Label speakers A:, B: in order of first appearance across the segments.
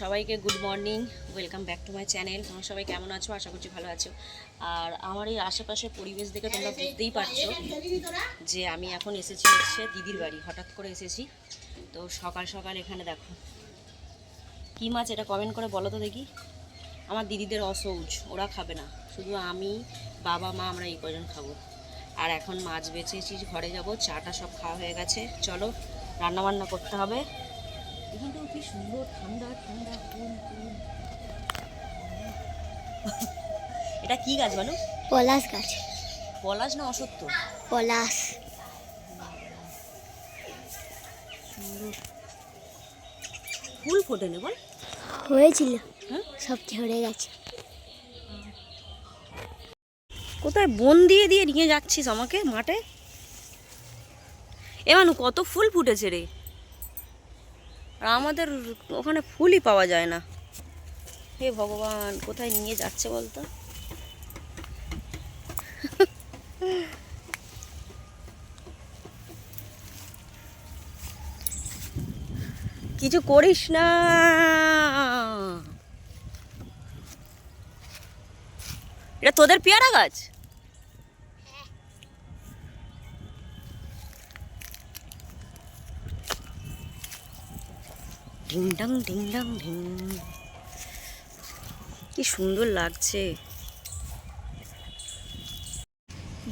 A: সবাইকে good morning, welcome back to my channel. তোমরা সবাই কেমন আছো? আশা করছি ভালো আছো। আর আমার এই আশেপাশের পরিবেশ দেখে তোমরা বুঝতেই পারছো যে আমি এখন এসেছি হচ্ছে দিদির বাড়ি। হঠাৎ করে এসেছি, তো সকাল সকাল এখানে দেখো কী মাছ, এটা কমেন্ট করে বলো তো দেখি। আমার দিদিদের অসৌচ, ওরা খাবে না, শুধু আমি, বাবা, মা, আমরা এই কজন খাবো। আর এখন মাছ বেছেছি, ঘরে যাব, চাটা সব খাওয়া হয়ে গেছে। চলো রান্নাবান্না করতে হবে। এখানটাও কি সুন্দর ঠান্ডা ঠান্ডা ফুল ফুল। এটা কি গাছ বলো?
B: পলাশ গাছ।
A: পলাশ না অসত্য?
B: পলাশ।
A: সুন্দর ফুল ফোটেনি বল?
B: হয়েছিল,
A: হ্যাঁ,
B: সব ঝরে গেছে।
A: কোথায় বন দিয়ে দিয়ে নিয়ে যাচ্ছিস আমাকে মাঠে? এ মানু, কত ফুল ফুটেছে রে, আর আমাদের ওখানে ফুলই পাওয়া যায় না। হে ভগবান, কোথায় নিয়ে যাচ্ছে বলতো? কিছু করিস না। এটা তোদের পেয়ারা গাছ? ঢিং ডাং ঢিং ডাং ঢিং, কি সুন্দর লাগছে।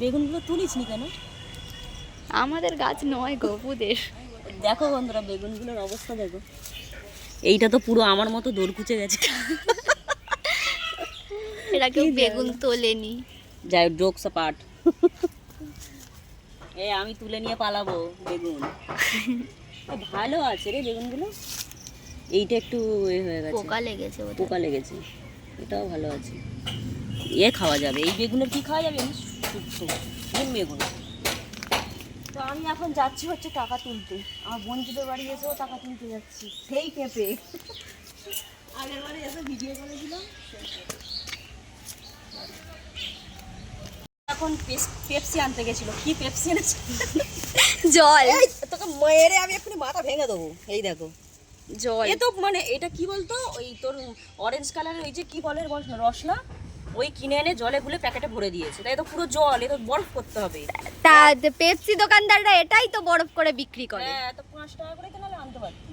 A: বেগুনগুলো তুলিস নি কেন?
B: আমাদের গাছ নয়, গপুদের।
A: দেখো বন্ধুরা, বেগুনগুলোর অবস্থা দেখো। এইটা তো পুরো আমার মতো দৌড় কুচে গেছে।
B: এরা কেউ বেগুন তোলেনি।
A: যাই হোক, জোকস পার্ট। আমি তুলে নিয়ে পালাবো বেগুন। ভালো আছে রে বেগুনগুলো। এইটা একটু হয়ে গেছে,
B: পোকা লেগেছে,
A: পোকা লেগেছে। এটাও ভালো আছে, খাওয়া যাবে। এই বেগুনের কি খাওয়া যাবে? শুক্তো নিম বেগুন। তো আমি এখন যাচ্ছি হচ্ছে টাকা তুলতে। আমার বন্ধুদের বাড়ি এসেও টাকা তুলতে যাচ্ছি। সেই পেঁপে আগের বারে এসে ভিডিও করেছিলাম। এখন পেপসি আনতে গেছিল। কি পেপসি এনেছে?
B: জল।
A: তোকে মেরে আমি এক্ষুনি মাথা ভেঙে দেবো। এই দেখো
B: জল।
A: এ তো মানে এটা কি বলতো, ওই তোর অরেঞ্জ কালারের ওই যে কি বলে রসনা, ওই কিনে এনে জলে গুলে প্যাকেটে ভরে দিয়েছে। তাই তো পুরো জল, এ তো বরফ করতে হবে।
B: তা পেপসি দোকানদাররা এটাই তো বরফ করে বিক্রি করে।
A: হ্যাঁ, তো 5 টাকা করে কেন আনতে পারতি?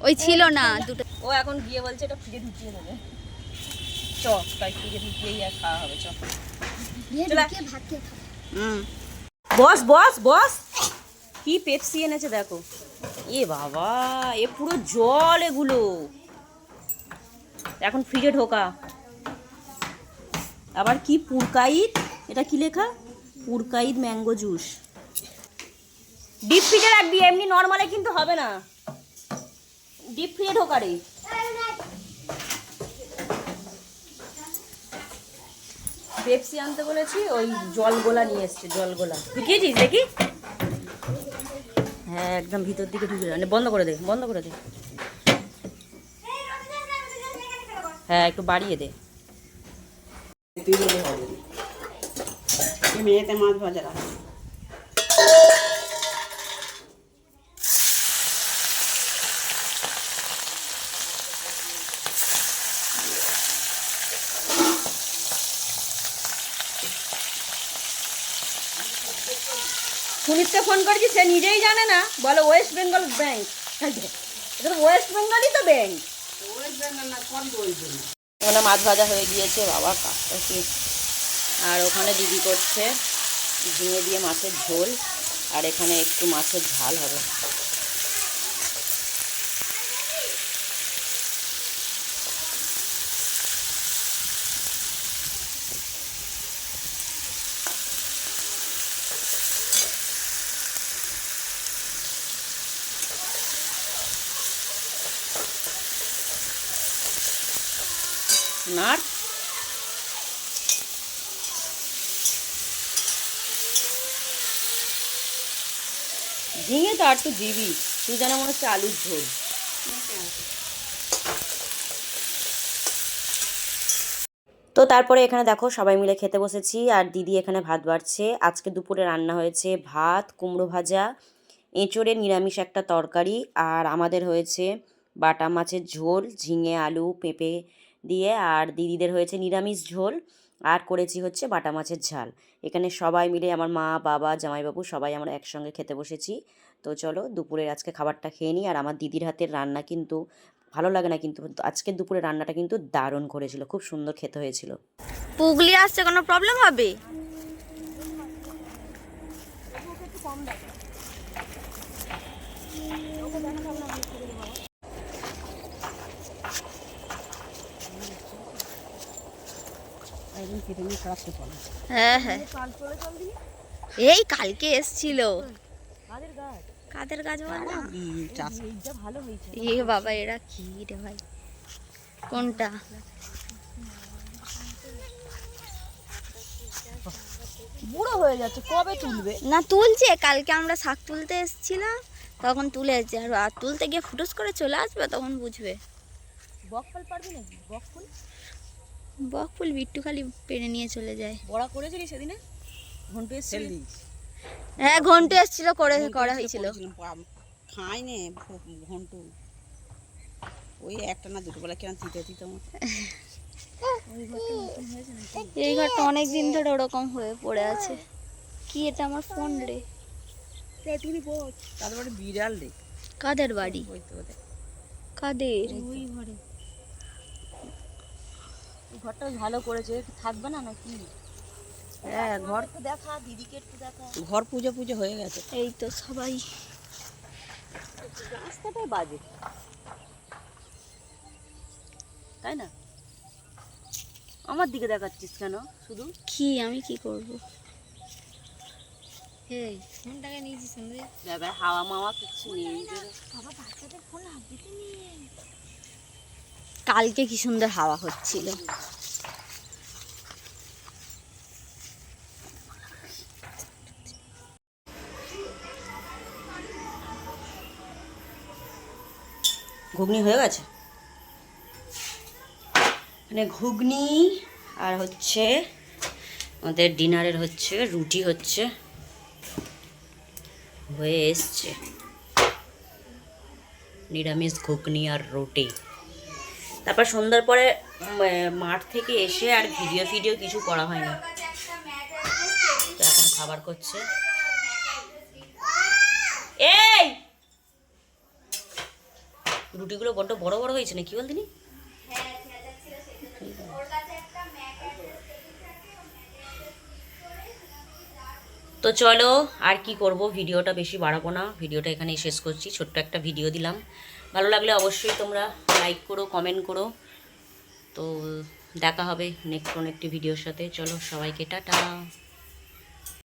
B: ওই ছিল না দুটো।
A: ও এখন গিয়ে বলছে এটা ফ্রিজে ঢুকিয়ে দেবে। চ, তাই ফ্রিজে ঢুকিয়েই আর খাওয়া হবে। চ বস বস বস, কি পেপসি এনেছে দেখো। এ বাবা, এ পুরো জল এগুলো। এখন ফ্রিজে ঢোকা। আবার কি পুরকাইদ, এটা কি লেখা? পুরকাইদ ম্যাঙ্গো জুস। ডিপ ফ্রিজে রাখবি, এমনি নর্মালে কিন্তু হবে না। ডিপ ফ্রিজে ঢোকা রে। পেপসি আনতে বলেছি, ওই জলগোলা নিয়ে এসছে। জলগোলা ঢুকিয়েছিস দেখি? হ্যাঁ, একদম ভিতর দিকে ঢুকে যাবে। বন্ধ করে দে, বন্ধ করে দে। হ্যাঁ, একটু বাড়িয়ে দে।
C: মেয়েতে মাছ ভাজা রাখা।
A: সুনীতকে ফোন করেছি, সে নিজেই জানে না, বলে ওয়েস্ট বেঙ্গল ব্যাংক। এটা তো ওয়েস্ট বেঙ্গলই তো ব্যাংক। ওখানে মাছ ভাজা হয়ে গিয়েছে, বাবা কাজটা কি। আর ওখানে দিদি করছে ঝিঙে দিয়ে মাছের ঝোল, আর এখানে একটু মাছের ঝাল হবে। নার ঝিঙে তো আর তো দিবি, তুই যেন মনে হচ্ছে আলুর ঝোল। তো তারপরে এখানে দেখো সবাই মিলে খেতে বসেছি, আর দিদি এখানে ভাত বাড়ছে। আজকে দুপুরে রান্না হয়েছে ভাত, কুমড়ো ভাজা, এঁচোড়ের নিরামিষ একটা তরকারি, আর আমাদের হয়েছে বাটা মাছের ঝোল, ঝিঙে আলু পেঁপে দিয়ে, আর দিদিদের হয়েছে নিরামিষ ঝোল, আর করেছি হচ্ছে বাটা মাছের ঝাল। এখানে সবাই মিলে আমার মা, বাবা, জামাইবাবু সবাই আমরা একসঙ্গে খেতে বসেছি। তো চলো দুপুরের আজকে খাবারটা খেয়ে নিই। আর আমার দিদির হাতের রান্না কিন্তু ভালো লাগে না, কিন্তু আজকের দুপুরে রান্নাটা কিন্তু দারুণ করেছিল, খুব সুন্দর খেতে হয়েছিল।
B: পুগলি আসছে, কোনো প্রবলেম হবে? হ্যাঁ হ্যাঁ, এই কালকে এসছিল। কাদের গাছ বল না? এ বাবা, এরা কি রে ভাই? কোনটা?
A: বুড়ো হয়ে যাচ্ছে, কবে তুলবে?
B: না তুলছে, কালকে আমরা শাক তুলতে এসেছিলাম তখন তুলে এসেছে। আর তুলতে গিয়ে ফুটুস করে চলে আসবে, তখন বুঝবে।
A: বকফল পারবি নাকি? বকফল
B: বকফুল বিট্টু খালি পেরে নিয়ে চলে যায়।
A: বড়া করেছিলি সেদিনে? ঘন্টু এসেছিল?
B: হ্যাঁ, ঘন্টু এসেছিল, করা হয়েছিল।
C: খাই নে ঘন্টু, ওই একটা না দুটো বেলা কেন তিতে তিতে মতো।
B: এই ঘরটা অনেক দিন ধরে ওরকম হয়ে পড়ে আছে। কি এটা আমার ফোন রে?
C: তাদের বাড়ি বিড়াল রে।
B: কাদের বাড়ি?
C: ওই তো ওদের
B: কাদের?
A: ওই ঘরে। এই ঘরটা ভালো করেছে, থাকবে না নাকি?
C: হ্যাঁ, ঘর
A: একটু দেখা, দিদিকে একটু দেখা।
C: ঘর পুজো পুজো হয়ে গেছে।
B: এই তো সবাই।
A: রাস্তাটাই বাজে, তাই না? আমার দিকে দেখাচ্ছিস কেন শুধু?
B: কি আমি কি করব? এই ফোনটাকে নিয়েছিস সঙ্গে?
A: বাবা হাওয়া মাওয়া কিছু নেই।
B: বাবা, বাচ্চাদের ফোন হাত দিতে নিয়ে। কালকে কি সুন্দর হাওয়া হচ্ছিল।
A: ঘুগনি হয়ে গেছে, মানে ঘুগনি আর হচ্ছে আমাদের ডিনারের হচ্ছে রুটি হচ্ছে হয়ে এসছে, নিরামিষ ঘুগনি আর রুটি। তারপর সন্ধ্যার পরে মাঠ থেকে এসে আর ভিডিও কিছু করা হয় না, তো এখন খাবার করছে। এই রুটিগুলো বড্ড বড় বড় হয়েছে না, কি বল দিনি? তো চলো, আর কি করব, ভিডিওটা বেশি বাড়াবো না, ভিডিওটা এখানেই শেষ করছি। ছোট্ট একটা ভিডিও দিলাম, ভালো লাগলে অবশ্যই তোমরা লাইক করো, কমেন্ট করো। তো দেখা হবে নেক্সট কোন একটি ভিডিওর সাথে। চলো সবাইকে টাটা।